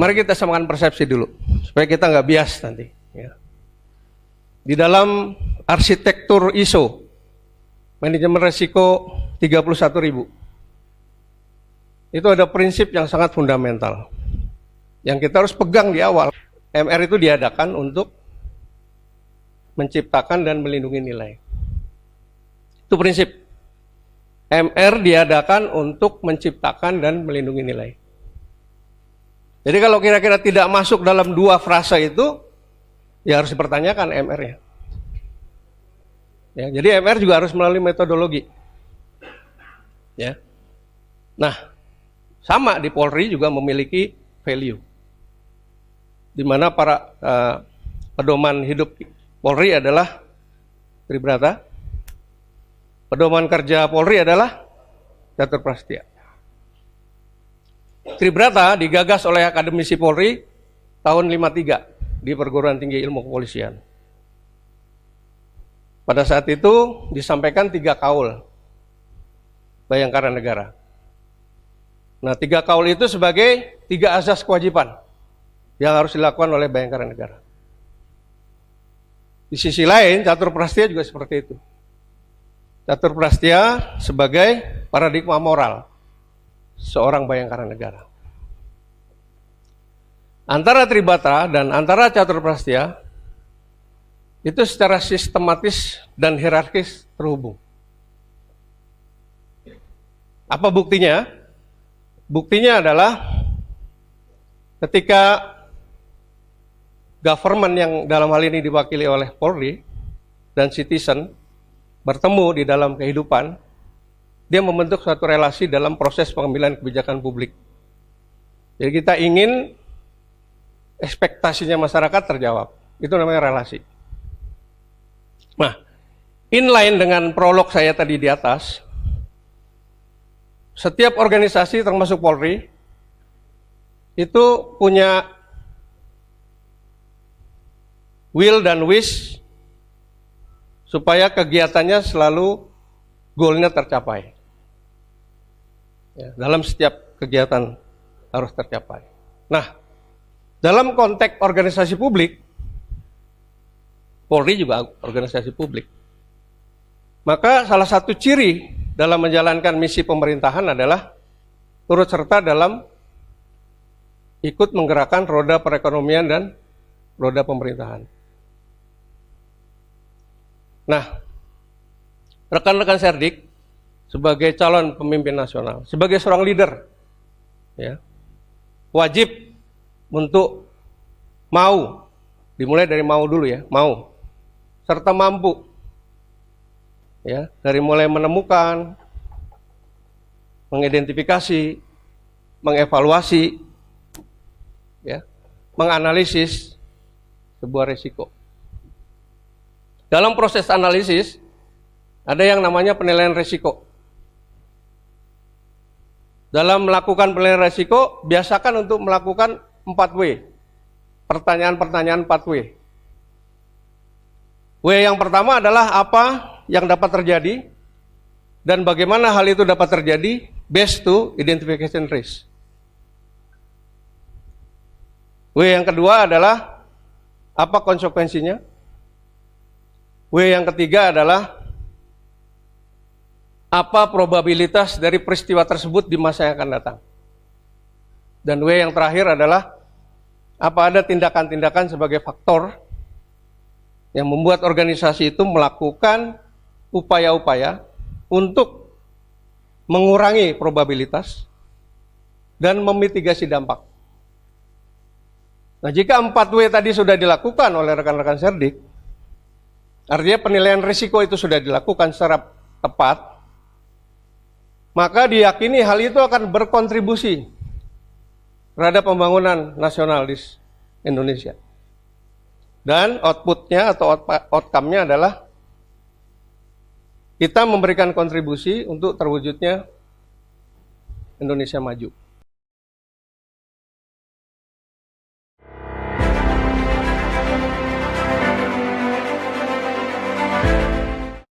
mari kita samakan persepsi dulu, supaya kita nggak bias nanti. Ya. Di dalam arsitektur ISO, manajemen resiko 31.000, itu ada prinsip yang sangat fundamental, yang kita harus pegang di awal. MR itu diadakan untuk menciptakan dan melindungi nilai. Itu prinsip. MR diadakan untuk menciptakan dan melindungi nilai. Jadi kalau kira-kira tidak masuk dalam dua frasa itu, ya harus dipertanyakan MR-nya. Ya, jadi MR juga harus melalui metodologi. Ya. Nah, sama di Polri juga memiliki value, di mana para pedoman hidup Polri adalah Tribrata, pedoman kerja Polri adalah Catur Prastya. Tribrata digagas oleh akademisi Polri tahun 53 di Perguruan Tinggi Ilmu Kepolisian. Pada saat itu disampaikan 3 kaul Bayangkara Negara. Nah, 3 kaul itu sebagai 3 azas kewajiban yang harus dilakukan oleh Bayangkara Negara. Di sisi lain, Catur Prastya juga seperti itu. Catur Prastya sebagai paradigma moral seorang Bayangkara Negara. Antara Tribrata dan antara Catur Prastya itu secara sistematis dan hierarkis terhubung. Apa buktinya? Buktinya adalah ketika government yang dalam hal ini diwakili oleh Polri dan citizen bertemu di dalam kehidupan, dia membentuk suatu relasi dalam proses pengambilan kebijakan publik. Jadi kita ingin ekspektasinya masyarakat terjawab. Itu namanya relasi. Nah, inline dengan prolog saya tadi di atas, setiap organisasi termasuk Polri itu punya will dan wish supaya kegiatannya selalu goalnya tercapai. Ya, dalam setiap kegiatan harus tercapai. Nah, dalam konteks organisasi publik, Polri juga organisasi publik. Maka salah satu ciri dalam menjalankan misi pemerintahan adalah turut serta dalam ikut menggerakkan roda perekonomian dan roda pemerintahan. Nah, rekan-rekan Serdik sebagai calon pemimpin nasional, sebagai seorang leader, ya, wajib untuk mau, dimulai dari mau dulu ya, mau, serta mampu, ya, dari mulai menemukan, mengidentifikasi, mengevaluasi, ya, menganalisis sebuah risiko. Dalam proses analisis, ada yang namanya penilaian risiko. Dalam melakukan penilaian risiko, biasakan untuk melakukan 4W. Pertanyaan-pertanyaan 4W. W yang pertama adalah apa yang dapat terjadi, dan bagaimana hal itu dapat terjadi, based to identification risk. W yang kedua adalah apa konsekuensinya. W yang ketiga adalah apa probabilitas dari peristiwa tersebut di masa yang akan datang. Dan W yang terakhir adalah apa ada tindakan-tindakan sebagai faktor yang membuat organisasi itu melakukan upaya-upaya untuk mengurangi probabilitas dan memitigasi dampak. Nah, jika 4W tadi sudah dilakukan oleh rekan-rekan Serdik, artinya penilaian risiko itu sudah dilakukan secara tepat, maka diyakini hal itu akan berkontribusi terhadap pembangunan nasional di Indonesia. Dan outputnya atau outcome-nya adalah kita memberikan kontribusi untuk terwujudnya Indonesia maju.